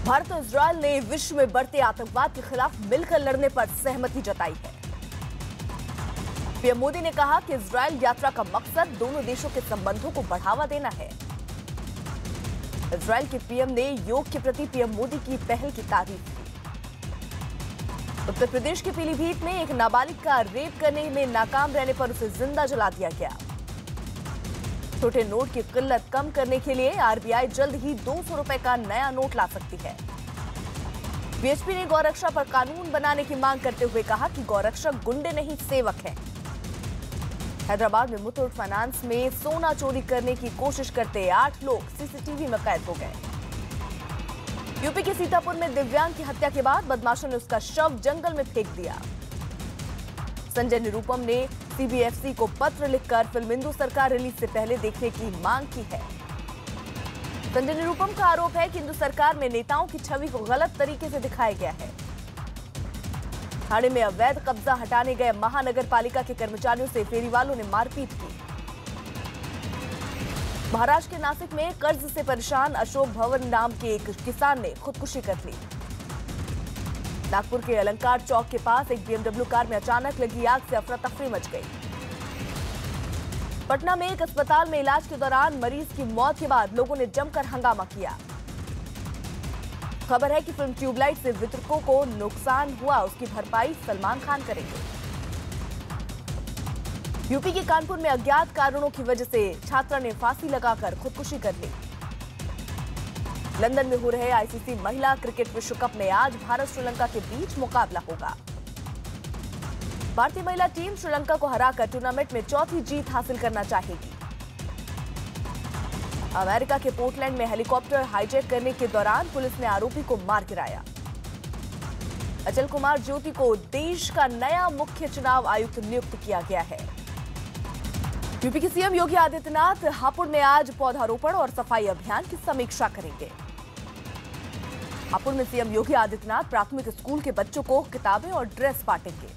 भारत और इजरायल ने विश्व में बढ़ते आतंकवाद के खिलाफ मिलकर लड़ने पर सहमति जताई है। पीएम मोदी ने कहा कि इजरायल यात्रा का मकसद दोनों देशों के संबंधों को बढ़ावा देना है। इजरायल के पीएम ने योग के प्रति पीएम मोदी की पहल की तारीफ की। उत्तर प्रदेश के पीलीभीत में एक नाबालिग का रेप करने में नाकाम रहने पर उसे जिंदा जला दिया गया। छोटे नोट की किल्लत कम करने के लिए आरबीआई जल्द ही 200 रुपए का नया नोट ला सकती है। बीएचपी ने गौरक्षा पर कानून बनाने की मांग करते हुए कहा कि गौरक्षक गुंडे नहीं सेवक हैं। हैदराबाद में मुथूट फाइनेंस में सोना चोरी करने की कोशिश करते 8 लोग सीसीटीवी में कैद हो गए। यूपी के सीतापुर में दिव्यांग की हत्या के बाद बदमाशों ने उसका शव जंगल में फेंक दिया। संजय निरुपम ने सीबीएफसी को पत्र लिखकर फिल्म हिंदू सरकार रिलीज से पहले देखने की मांग की है। संजय निरुपम का आरोप है कि हिंदू सरकार में नेताओं की छवि को गलत तरीके से दिखाया गया है। थाने में अवैध कब्जा हटाने गए महानगर पालिका के कर्मचारियों से फेरी वालों ने मारपीट की। महाराष्ट्र के नासिक में कर्ज से परेशान अशोक भवन नाम के एक किसान ने खुदकुशी कर ली। नागपुर के अलंकार चौक के पास एक बीएमडब्ल्यू कार में अचानक लगी आग से अफरा तफरी मच गई। पटना में एक अस्पताल में इलाज के दौरान मरीज की मौत के बाद लोगों ने जमकर हंगामा किया। खबर है कि फिल्म ट्यूबलाइट से वितरकों को नुकसान हुआ, उसकी भरपाई सलमान खान करेंगे। यूपी के कानपुर में अज्ञात कारणों की वजह से छात्रा ने फांसी लगाकर खुदकुशी कर ली। लंदन में हो रहे आईसीसी महिला क्रिकेट विश्व कप में आज भारत श्रीलंका के बीच मुकाबला होगा। भारतीय महिला टीम श्रीलंका को हराकर टूर्नामेंट में चौथी जीत हासिल करना चाहेगी। अमेरिका के पोर्टलैंड में हेलीकॉप्टर हाईजैक करने के दौरान पुलिस ने आरोपी को मार गिराया। अचल कुमार ज्योति को देश का नया मुख्य चुनाव आयुक्त नियुक्त किया गया है। यूपी के सीएम योगी आदित्यनाथ हापुड़ में आज पौधारोपण और सफाई अभियान की समीक्षा करेंगे। हापुड़ में सीएम योगी आदित्यनाथ प्राथमिक स्कूल के बच्चों को किताबें और ड्रेस बांटेंगे।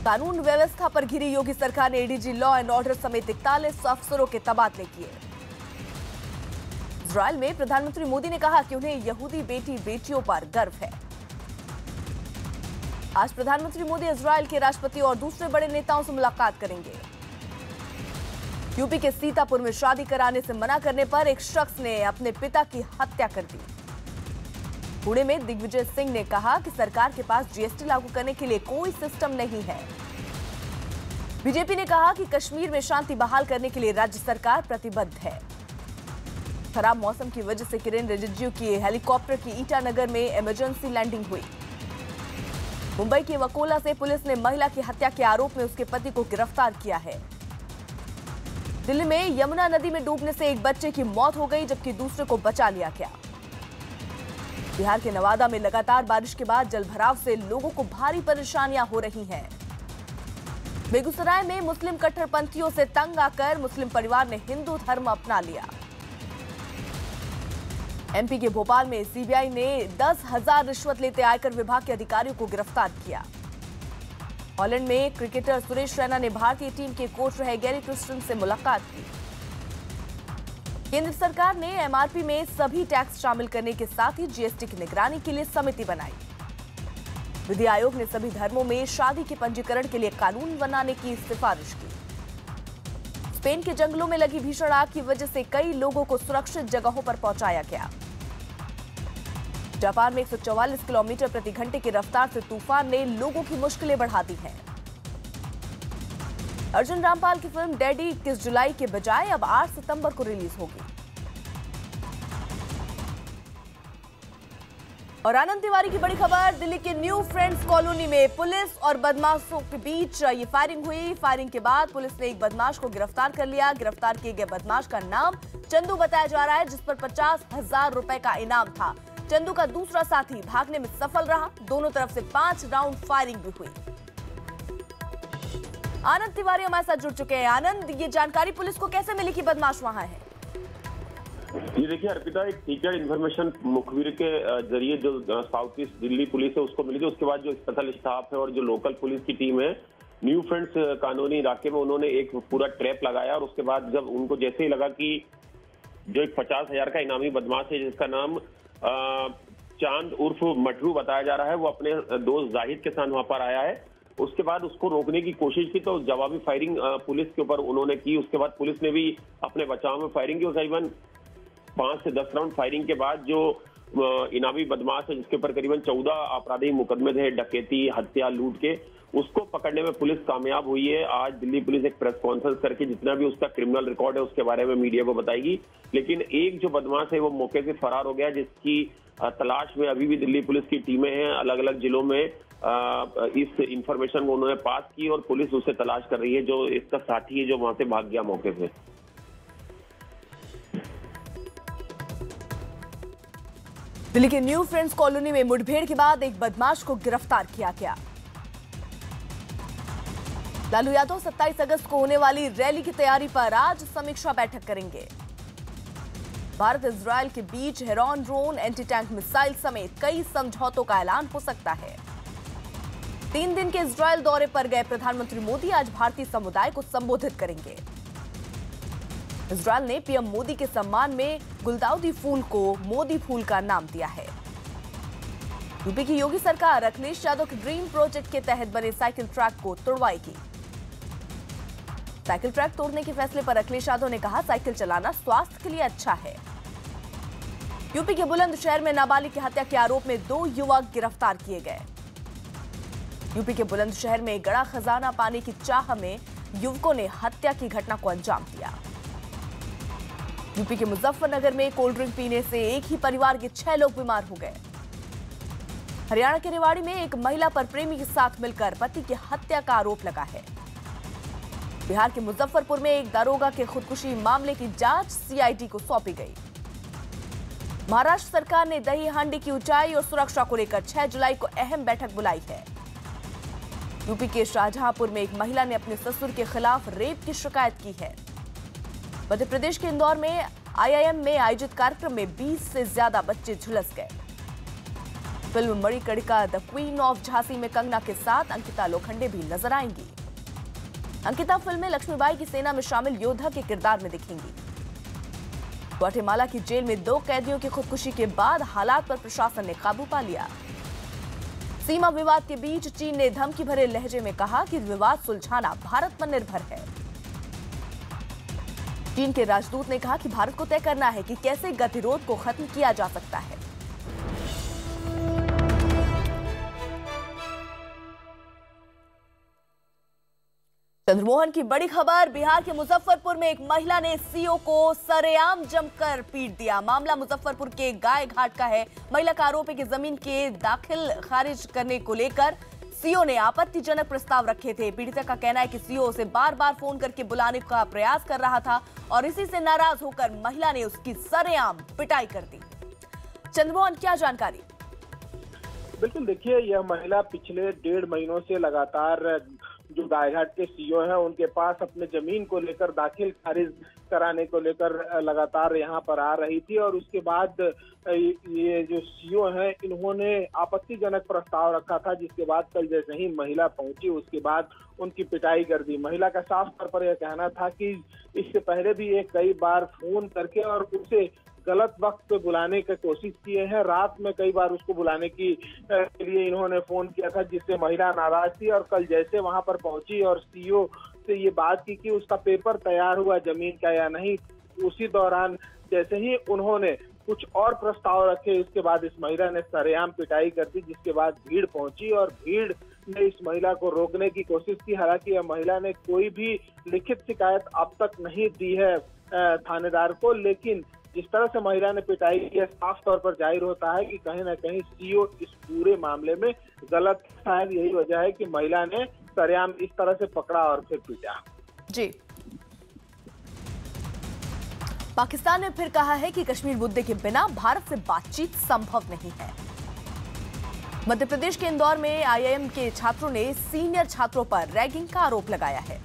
कानून व्यवस्था पर घिरी योगी सरकार ने एडीजी लॉ एंड ऑर्डर समेत 41 अफसरों के तबादले किए। इजरायल में प्रधानमंत्री मोदी ने कहा कि उन्हें यहूदी बेटी बेटियों पर गर्व है। आज प्रधानमंत्री मोदी इजरायल के राष्ट्रपति और दूसरे बड़े नेताओं से मुलाकात करेंगे। यूपी के सीतापुर में शादी कराने से मना करने पर एक शख्स ने अपने पिता की हत्या कर दी। पुणे में दिग्विजय सिंह ने कहा कि सरकार के पास जीएसटी लागू करने के लिए कोई सिस्टम नहीं है। बीजेपी ने कहा कि कश्मीर में शांति बहाल करने के लिए राज्य सरकार प्रतिबद्ध है। खराब मौसम की वजह से किरेन रिजिजू की हेलीकॉप्टर की ईटानगर में इमरजेंसी लैंडिंग हुई। मुंबई के वकोला से पुलिस ने महिला की हत्या के आरोप में उसके पति को गिरफ्तार किया है। दिल्ली में यमुना नदी में डूबने से एक बच्चे की मौत हो गई, जबकि दूसरे को बचा लिया गया। बिहार के नवादा में लगातार बारिश के बाद जलभराव से लोगों को भारी परेशानियां हो रही हैं। बेगूसराय में मुस्लिम कट्टरपंथियों से तंग आकर मुस्लिम परिवार ने हिंदू धर्म अपना लिया। एमपी के भोपाल में सीबीआई ने 10,000 रिश्वत लेते आयकर विभाग के अधिकारियों को गिरफ्तार किया। हॉलैंड में क्रिकेटर सुरेश रैना ने भारतीय टीम के कोच रहे गैरी क्रिस्टन से मुलाकात की। केंद्र सरकार ने एमआरपी में सभी टैक्स शामिल करने के साथ ही जीएसटी की निगरानी के लिए समिति बनाई। विधि आयोग ने सभी धर्मों में शादी के पंजीकरण के लिए कानून बनाने की सिफारिश की। स्पेन के जंगलों में लगी भीषण आग की वजह से कई लोगों को सुरक्षित जगहों पर पहुंचाया गया। जापान में 144 किलोमीटर प्रति घंटे की रफ्तार से तूफान ने लोगों की मुश्किलें बढ़ा दी हैं। अर्जुन रामपाल की फिल्म डैडी 21 जुलाई के बजाय अब 8 सितंबर को रिलीज होगी। और आनंद तिवारी की बड़ी खबर, दिल्ली के न्यू फ्रेंड्स कॉलोनी में पुलिस और बदमाशों के बीच ये फायरिंग हुई। फायरिंग के बाद पुलिस ने एक बदमाश को गिरफ्तार कर लिया। गिरफ्तार किए गए बदमाश का नाम चंदू बताया जा रहा है, जिस पर 50,000 रुपए का इनाम था। चंदू का दूसरा साथी भागने में सफल रहा। दोनों तरफ से 5 राउंड फायरिंग भी हुई। आनंद तिवारी हमारे साथ जुड़ चुके हैं। आनंद, ये जानकारी पुलिस को कैसे मिली कि बदमाश वहां है? ये देखिए अर्पिता, एक सीक्रेट इन्फॉर्मेशन मुखबिर के जरिए जो साउथ ईस्ट दिल्ली पुलिस है उसको मिली थी। उसके बाद जो स्पेशल स्टाफ है और जो लोकल पुलिस की टीम है न्यू फ्रेंड्स कॉलोनी इलाके में, उन्होंने एक पूरा ट्रैप लगाया। और उसके बाद जब उनको जैसे ही लगा कि जो एक 50,000 का इनामी बदमाश है जिसका नाम चांद उर्फ मटरू बताया जा रहा है, वो अपने दोस्त जाहिद के साथ वहां पर आया है। उसके बाद उसको रोकने की कोशिश की तो जवाबी फायरिंग पुलिस के ऊपर उन्होंने की। उसके बाद पुलिस ने भी अपने बचाव में फायरिंग की और करीबन 5 से 10 राउंड फायरिंग के बाद जो इनामी बदमाश है जिसके ऊपर करीबन 14 आपराधिक मुकदमे थे, डकैती, हत्या, लूट के, उसको पकड़ने में पुलिस कामयाब हुई है। आज दिल्ली पुलिस एक प्रेस कॉन्फ्रेंस करके जितना भी उसका क्रिमिनल रिकॉर्ड है उसके बारे में मीडिया को बताएगी। लेकिन एक जो बदमाश है वो मौके से फरार हो गया, जिसकी तलाश में अभी भी दिल्ली पुलिस की टीमें हैं। अलग अलग जिलों में इस इंफॉर्मेशन को उन्होंने पास की और पुलिस उसे तलाश कर रही है, जो इसका साथी है जो वहां से भाग गया मौके से। दिल्ली के न्यू फ्रेंड्स कॉलोनी में मुठभेड़ के बाद एक बदमाश को गिरफ्तार किया गया। लालू यादव 27 अगस्त को होने वाली रैली की तैयारी पर आज समीक्षा बैठक करेंगे। भारत इजरायल के बीच Heron drone, anti tank missile समेत कई समझौतों का ऐलान हो सकता है। 3 दिन के इजरायल दौरे पर गए प्रधानमंत्री मोदी आज भारतीय समुदाय को संबोधित करेंगे। इजरायल ने पीएम मोदी के सम्मान में गुलदाउदी फूल को मोदी फूल का नाम दिया है। यूपी की योगी सरकार अखिलेश यादव के ड्रीम प्रोजेक्ट के तहत बने साइकिल ट्रैक को तोड़वाएगी। साइकिल ट्रैक तोड़ने के फैसले पर अखिलेश यादव ने कहा, साइकिल चलाना स्वास्थ्य के लिए अच्छा है। यूपी के बुलंदशहर में नाबालिग की हत्या के आरोप में 2 युवक गिरफ्तार किए गए। यूपी के बुलंदशहर में गड़ा खजाना पाने की चाह में युवकों ने हत्या की घटना को अंजाम दिया। यूपी के मुजफ्फरनगर में कोल्ड ड्रिंक पीने से एक ही परिवार के 6 लोग बीमार हो गए। हरियाणा के रेवाड़ी में एक महिला पर प्रेमी के साथ मिलकर पति की हत्या का आरोप लगा है। बिहार के मुजफ्फरपुर में एक दारोगा के खुदकुशी मामले की जांच सीआईडी को सौंपी गई। महाराष्ट्र सरकार ने दही हांडी की ऊंचाई और सुरक्षा को लेकर 6 जुलाई को अहम बैठक बुलाई है। यूपी के शाहजहांपुर में एक महिला ने अपने ससुर के खिलाफ रेप की शिकायत की है। मध्य प्रदेश के इंदौर में आईआईएम में आयोजित कार्यक्रम में 20 से ज्यादा बच्चे झुलस गए। Film Manikarnika the queen of Jhansi में कंगना के साथ अंकिता लोखंडे भी नजर आएंगी। अंकिता फिल्म में लक्ष्मीबाई की सेना में शामिल योद्धा के किरदार में दिखेंगी। ग्वाटेमाला की जेल में 2 कैदियों की खुदकुशी के बाद हालात पर प्रशासन ने काबू पा लिया। सीमा विवाद के बीच चीन ने धमकी भरे लहजे में कहा कि विवाद सुलझाना भारत पर निर्भर है। चीन के राजदूत ने कहा कि भारत को तय करना है कि कैसे गतिरोध को खत्म किया जा सकता है। चंद्रमोहन की बड़ी खबर, बिहार के मुजफ्फरपुर में एक महिला ने सीओ को सरेआम जमकर पीट दिया। मामला मुजफ्फरपुर के गाय घाट का है। महिला का आरोप है कि जमीन के दाखिल खारिज करने को लेकर सीओ ने आपत्तिजनक प्रस्ताव रखे थे। पीड़िता का कहना है कि सीओ उसे बार-बार फोन करके बुलाने का प्रयास कर रहा था और इसी से नाराज होकर महिला ने उसकी सरेआम पिटाई कर दी। चंद्रमोहन, क्या जानकारी? बिल्कुल, देखिए, यह महिला पिछले 1.5 महीनों से लगातार जो गायघाट के सीओ हैं उनके पास अपने जमीन को लेकर दाखिल खारिज कराने को लेकर लगातार यहाँ पर आ रही थी और उसके बाद ये जो सीओ हैं इन्होंने आपत्तिजनक प्रस्ताव रखा था, जिसके बाद कल जैसे ही महिला पहुंची उसके बाद उनकी पिटाई कर दी। महिला का साफ तौर पर यह कहना था कि इससे पहले भी ये कई बार फोन करके और उसे गलत वक्त पे बुलाने की कोशिश किए हैं। रात में कई बार उसको बुलाने के लिए इन्होंने फोन किया था, जिससे महिला नाराज थी और कल जैसे वहां पर पहुंची और सीओ से ये बात की कि उसका पेपर तैयार हुआ जमीन का या नहीं, उसी दौरान जैसे ही उन्होंने कुछ और प्रस्ताव रखे उसके बाद इस महिला ने सरेआम पिटाई कर दी, जिसके बाद भीड़ पहुंची और भीड़ ने इस महिला को रोकने की कोशिश की। हालांकि यह महिला ने कोई भी लिखित शिकायत अब तक नहीं दी है थानेदार को, लेकिन जिस तरह से महिला ने पिटाई की है साफ तौर पर जाहिर होता है कि कहीं ना कहीं सीओ इस पूरे मामले में गलत। शायद यही वजह है कि महिला ने सरेआम इस तरह से पकड़ा और फिर पीटा। जी, पाकिस्तान ने फिर कहा है कि कश्मीर मुद्दे के बिना भारत से बातचीत संभव नहीं है। मध्य प्रदेश के इंदौर में आईआईएम के छात्रों ने सीनियर छात्रों पर रैगिंग का आरोप लगाया है।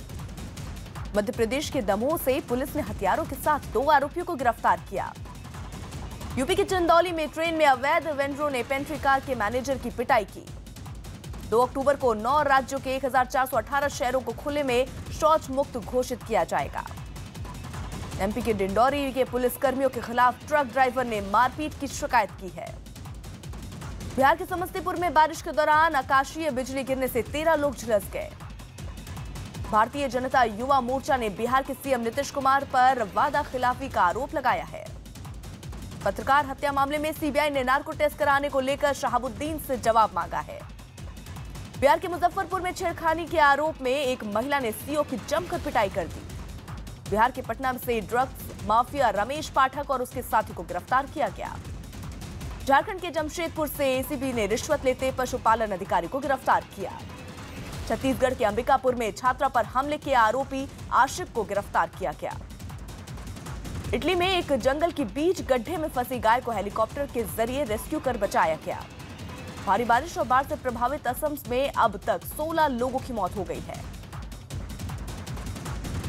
मध्य प्रदेश के दमोह से पुलिस ने हथियारों के साथ 2 आरोपियों को गिरफ्तार किया। यूपी के चंदौली में ट्रेन में अवैध वेंडरों ने पेंट्री कार के मैनेजर की पिटाई की। 2 अक्टूबर को 9 राज्यों के 1418 शहरों को खुले में शौच मुक्त घोषित किया जाएगा। एमपी के डिंडौरी के पुलिसकर्मियों के खिलाफ ट्रक ड्राइवर ने मारपीट की शिकायत की है। बिहार के समस्तीपुर में बारिश के दौरान आकाशीय बिजली गिरने से 13 लोग झुलस गए। भारतीय जनता युवा मोर्चा ने बिहार के सीएम नीतीश कुमार पर वादा खिलाफी का आरोप लगाया है। पत्रकार हत्या मामले में सीबीआई ने नार्को टेस्ट कराने को लेकर शहाबुद्दीन से जवाब मांगा है। बिहार के मुजफ्फरपुर में छेड़खानी के आरोप में एक महिला ने सीओ की जमकर पिटाई कर दी। बिहार के पटना से ड्रग्स माफिया रमेश पाठक और उसके साथी को गिरफ्तार किया गया। झारखंड के जमशेदपुर से एसीबी ने रिश्वत लेते पशुपालन अधिकारी को गिरफ्तार किया। छत्तीसगढ़ के अंबिकापुर में छात्रा पर हमले के आरोपी आशिक को गिरफ्तार किया गया। इटली में एक जंगल के बीच गड्ढे में फंसी गाय को हेलीकॉप्टर के जरिए रेस्क्यू कर बचाया गया। भारी बारिश और बाढ़ से प्रभावित असम में अब तक 16 लोगों की मौत हो गई है।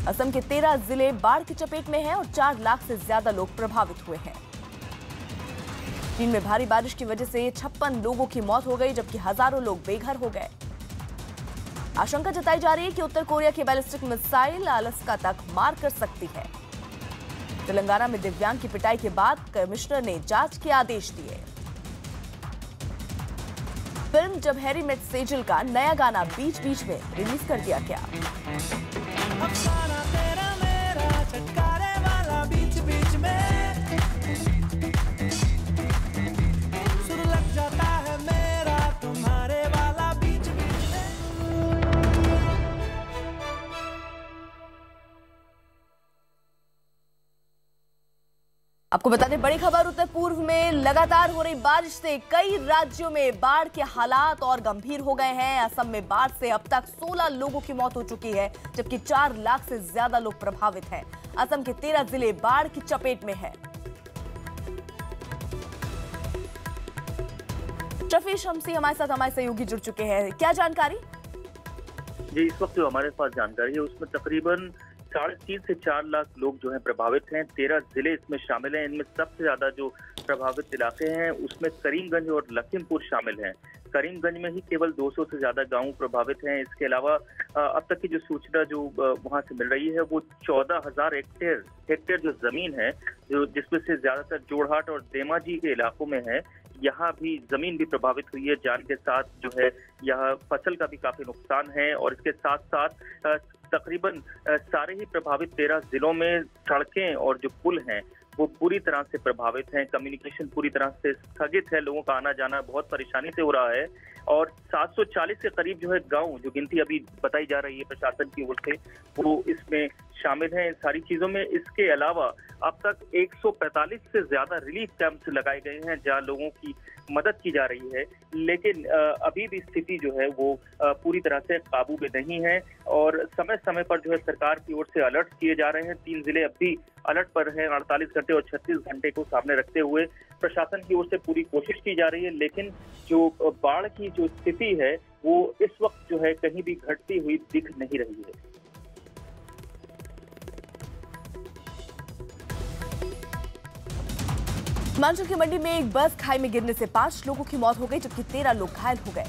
असम के 13 जिले बाढ़ की चपेट में हैं और 4 लाख से ज्यादा लोग प्रभावित हुए हैं। चीन में भारी बारिश की वजह से 56 लोगों की मौत हो गई, जबकि हजारों लोग बेघर हो गए। आशंका जताई जा रही है कि उत्तर कोरिया की बैलिस्टिक मिसाइल अलास्का तक मार कर सकती है। तेलंगाना में दिव्यांग की पिटाई के बाद कमिश्नर ने जांच के आदेश दिए। फिल्म जब हैरी मेट सेजल का नया गाना बीच बीच में रिलीज कर दिया गया। आपको बता दें, बड़ी खबर उत्तर पूर्व में लगातार हो रही बारिश से कई राज्यों में बाढ़ के हालात और गंभीर हो गए हैं। असम में बाढ़ से अब तक 16 लोगों की मौत हो चुकी है, जबकि 4 लाख से ज्यादा लोग प्रभावित हैं। असम के 13 जिले बाढ़ की चपेट में हैं। शफी शमसी हमारे साथ हमारे सहयोगी जुड़ चुके हैं। क्या जानकारी? जी, इस वक्त जो हमारे पास जानकारी है उसमें तकरीबन 3.5 से 4 लाख लोग जो हैं प्रभावित हैं। 13 जिले इसमें शामिल हैं। इनमें सबसे ज्यादा जो प्रभावित इलाके हैं उसमें करीमगंज और लखीमपुर शामिल हैं। करीमगंज में ही केवल 200 से ज्यादा गांव प्रभावित हैं। इसके अलावा अब तक की जो सूचना जो वहां से मिल रही है वो 14,000 हेक्टेयर जो जमीन है, जो जिसमें से ज्यादातर जोरहाट और धेमाजी के इलाकों में है, यहाँ भी जमीन भी प्रभावित हुई है। जान के साथ जो है यहाँ फसल का भी काफी नुकसान है। और इसके साथ साथ तकरीबन सारे ही प्रभावित 13 जिलों में सड़कें और जो पुल हैं वो पूरी तरह से प्रभावित हैं। कम्युनिकेशन पूरी तरह से स्थगित है। लोगों का आना जाना बहुत परेशानी से हो रहा है। और 740 के करीब जो है गांव, जो गिनती अभी बताई जा रही है प्रशासन की ओर से, वो इसमें शामिल हैं। इन सारी चीजों में इसके अलावा अब तक 145 से ज्यादा रिलीफ कैंप्स लगाए गए हैं जहां लोगों की मदद की जा रही है। लेकिन अभी भी स्थिति जो है वो पूरी तरह से काबू में नहीं है। और समय समय पर जो है सरकार की ओर से अलर्ट किए जा रहे हैं। 3 जिले अब भी अलर्ट पर हैं। 48 घंटे और 36 घंटे को सामने रखते हुए प्रशासन की ओर से पूरी कोशिश की जा रही है। लेकिन जो बाढ़ की जो स्थिति है वो इस वक्त जो है कहीं भी घटती हुई दिख नहीं रही है। हिमाचल की मंडी में एक बस खाई में गिरने से 5 लोगों की मौत हो गई, जबकि 13 लोग घायल हो गए।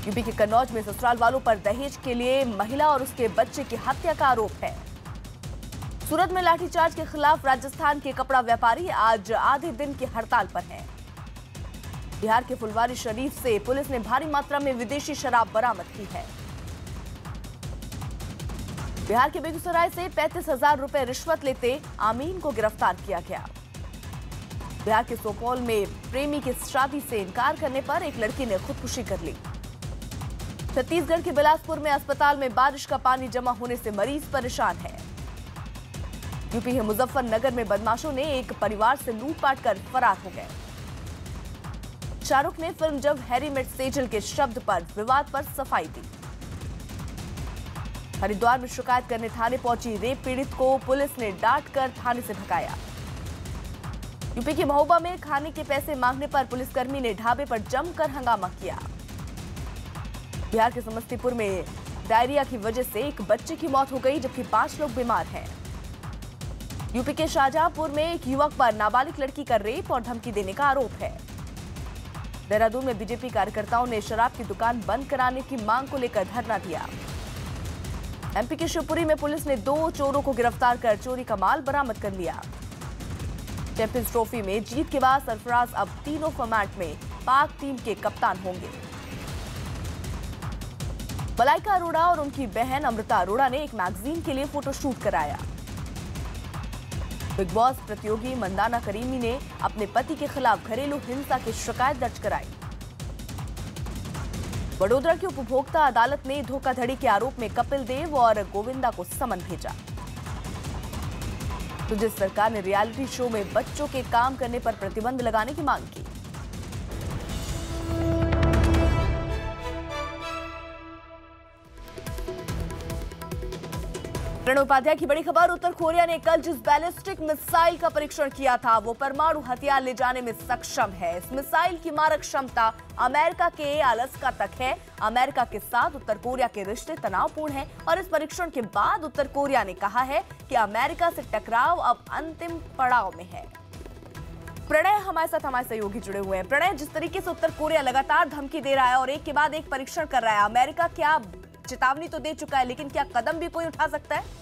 यूपी के कन्नौज में ससुराल वालों पर दहेज के लिए महिला और उसके बच्चे की हत्या का आरोप है। सूरत में लाठीचार्ज के खिलाफ राजस्थान के कपड़ा व्यापारी आज आधे दिन की हड़ताल पर हैं। बिहार के फुलवारी शरीफ से पुलिस ने भारी मात्रा में विदेशी शराब बरामद की है। बिहार के बेगूसराय से 35,000 रुपए रिश्वत लेते आमीन को गिरफ्तार किया गया। बिहार के सुपौल में प्रेमी की शादी से इनकार करने पर एक लड़की ने खुदकुशी कर ली। छत्तीसगढ़ के बिलासपुर में अस्पताल में बारिश का पानी जमा होने से मरीज परेशान है। यूपी के मुजफ्फरनगर में बदमाशों ने एक परिवार से लूटपाट कर फरार हो गए। शाहरुख ने फिल्म जब हैरी मेट सेजल के शब्द पर विवाद पर सफाई दी। हरिद्वार में शिकायत करने थाने पहुंची रेप पीड़ित को पुलिस ने डांटकर थाने से भगाया। यूपी के महोबा में खाने के पैसे मांगने पर पुलिसकर्मी ने ढाबे पर जमकर हंगामा किया। बिहार के समस्तीपुर में डायरिया की वजह से एक बच्चे की मौत हो गई, जबकि 5 लोग बीमार हैं। यूपी के शाहजहांपुर में एक युवक पर नाबालिग लड़की का रेप और धमकी देने का आरोप है। देहरादून में बीजेपी कार्यकर्ताओं ने शराब की दुकान बंद कराने की मांग को लेकर धरना दिया। एमपी के शिवपुरी में पुलिस ने 2 चोरों को गिरफ्तार कर चोरी का माल बरामद कर लिया। चैंपियंस ट्रॉफी में जीत के बाद सरफराज अब तीनों फॉर्मेट में पाक टीम के कप्तान होंगे। मलाइका अरोड़ा और उनकी बहन अमृता अरोड़ा ने एक मैगजीन के लिए फोटोशूट कराया। बिग बॉस प्रतियोगी मंदाना करीमी ने अपने पति के खिलाफ घरेलू हिंसा की शिकायत दर्ज कराई। वडोदरा की उपभोक्ता अदालत ने धोखाधड़ी के आरोप में कपिल देव और गोविंदा को समन भेजा। तो जिस सरकार ने रियलिटी शो में बच्चों के काम करने पर प्रतिबंध लगाने की मांग की। प्रणव उपाध्याय की बड़ी खबर, उत्तर कोरिया ने कल जिस बैलिस्टिक मिसाइल का परीक्षण किया था वो परमाणु हथियार ले जाने में सक्षम है। इस मिसाइल की मारक क्षमता अमेरिका के अलास्का तक है। अमेरिका के साथ उत्तर कोरिया के रिश्ते तनावपूर्ण हैं और इस परीक्षण के बाद उत्तर कोरिया ने कहा है कि अमेरिका से टकराव अब अंतिम पड़ाव में है। प्रणय हमारे साथ हमारे सहयोगी जुड़े हुए हैं। प्रणय, जिस तरीके से उत्तर कोरिया लगातार धमकी दे रहा है और एक के बाद एक परीक्षण कर रहा है, अमेरिका क्या चेतावनी तो दे चुका है, लेकिन क्या कदम भी कोई उठा सकता है?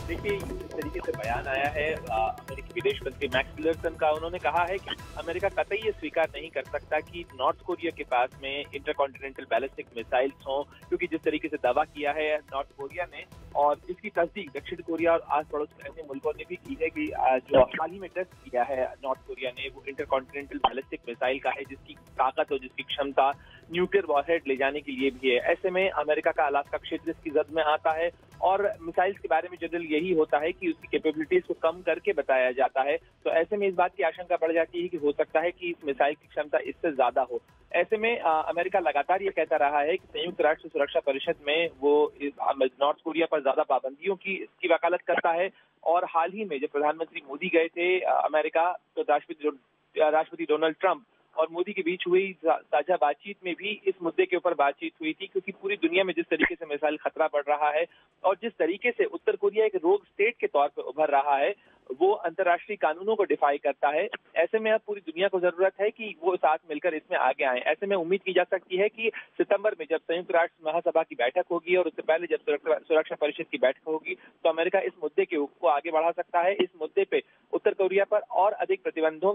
देखिए, इस तरीके से बयान आया है अमेरिकी विदेश मंत्री मैक्स टिलरसन का। उन्होंने कहा है कि अमेरिका कतई ये स्वीकार नहीं कर सकता कि नॉर्थ कोरिया के पास में इंटरकॉन्टिनेंटल बैलिस्टिक मिसाइल्स हों, क्योंकि जिस तरीके से दावा किया है नॉर्थ कोरिया ने और जिसकी तस्दीक दक्षिण कोरिया और आस पड़ोस के अन्य मुल्कों ने भी की है कि जो हाल ही में टेस्ट किया है नॉर्थ कोरिया ने वो इंटरकॉन्टिनेंटल बैलिस्टिक मिसाइल का है, जिसकी ताकत और जिसकी क्षमता न्यूक्लियर वॉरहेड ले जाने के लिए भी है। ऐसे में अमेरिका का अलास्का क्षेत्र इसकी जद में आता है और मिसाइल्स के बारे में जनरल यही होता है कि उसकी कैपेबिलिटीज को कम करके बताया जाता है। तो ऐसे में इस बात की आशंका बढ़ जाती है कि हो सकता है कि इस मिसाइल की क्षमता इससे ज्यादा हो। ऐसे में अमेरिका लगातार ये कहता रहा है कि संयुक्त राष्ट्र सुरक्षा परिषद में वो नॉर्थ कोरिया पर ज्यादा पाबंदियों की वकालत करता है। और हाल ही में जब प्रधानमंत्री मोदी गए थे अमेरिका, तो राष्ट्रपति डोनाल्ड ट्रंप और मोदी के बीच हुई साझा बातचीत में भी इस मुद्दे के ऊपर बातचीत हुई थी, क्योंकि पूरी दुनिया में जिस तरीके से मिसाइल खतरा बढ़ रहा है और जिस तरीके से उत्तर कोरिया एक रोग स्टेट के तौर पर उभर रहा है, वो अंतर्राष्ट्रीय कानूनों को डिफाई करता है। ऐसे में अब पूरी दुनिया को जरूरत है कि वो साथ मिलकर इसमें आगे आए। ऐसे में उम्मीद की जा सकती है कि सितंबर में जब संयुक्त राष्ट्र महासभा की बैठक होगी और उससे पहले जब सुरक्षा परिषद की बैठक होगी, तो अमेरिका इस मुद्दे को आगे बढ़ा सकता है। इस मुद्दे पे उत्तर कोरिया पर और अधिक प्रतिबंधों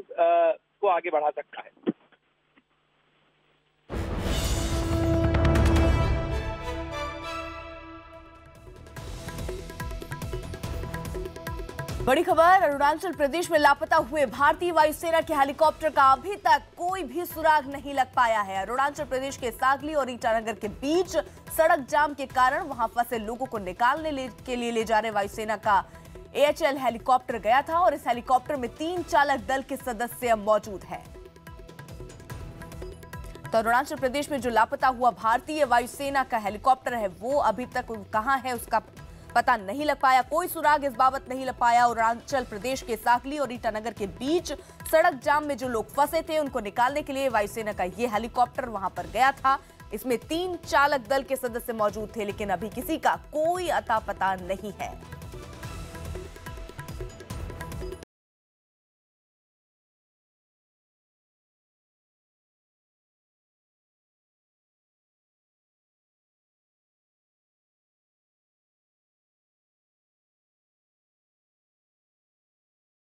को आगे बढ़ा सकता है। बड़ी खबर, अरुणाचल प्रदेश में लापता हुए भारतीय वायुसेना के हेलीकॉप्टर का अभी तक कोई भी सुराग नहीं लग पाया है। अरुणाचल प्रदेश के सागली और ईटानगर के बीच सड़क जाम के कारण वहां फंसे लोगों को निकालने के लिए ले जा रहे वायुसेना का AHL हेलीकॉप्टर गया था और इस हेलीकॉप्टर में 3 चालक दल के सदस्य मौजूद हैं। तो अरुणाचल प्रदेश में जो लापता हुआ भारतीय वायुसेना का हेलीकॉप्टर है वो अभी तक कहां है उसका पता नहीं लग पाया, कोई सुराग इस बाबत नहीं लग पाया। अरुणाचल प्रदेश के सागली और ईटानगर के बीच सड़क जाम में जो लोग फंसे थे उनको निकालने के लिए वायुसेना का ये हेलीकॉप्टर वहां पर गया था। इसमें 3 चालक दल के सदस्य मौजूद थे, लेकिन अभी किसी का कोई अता पता नहीं है।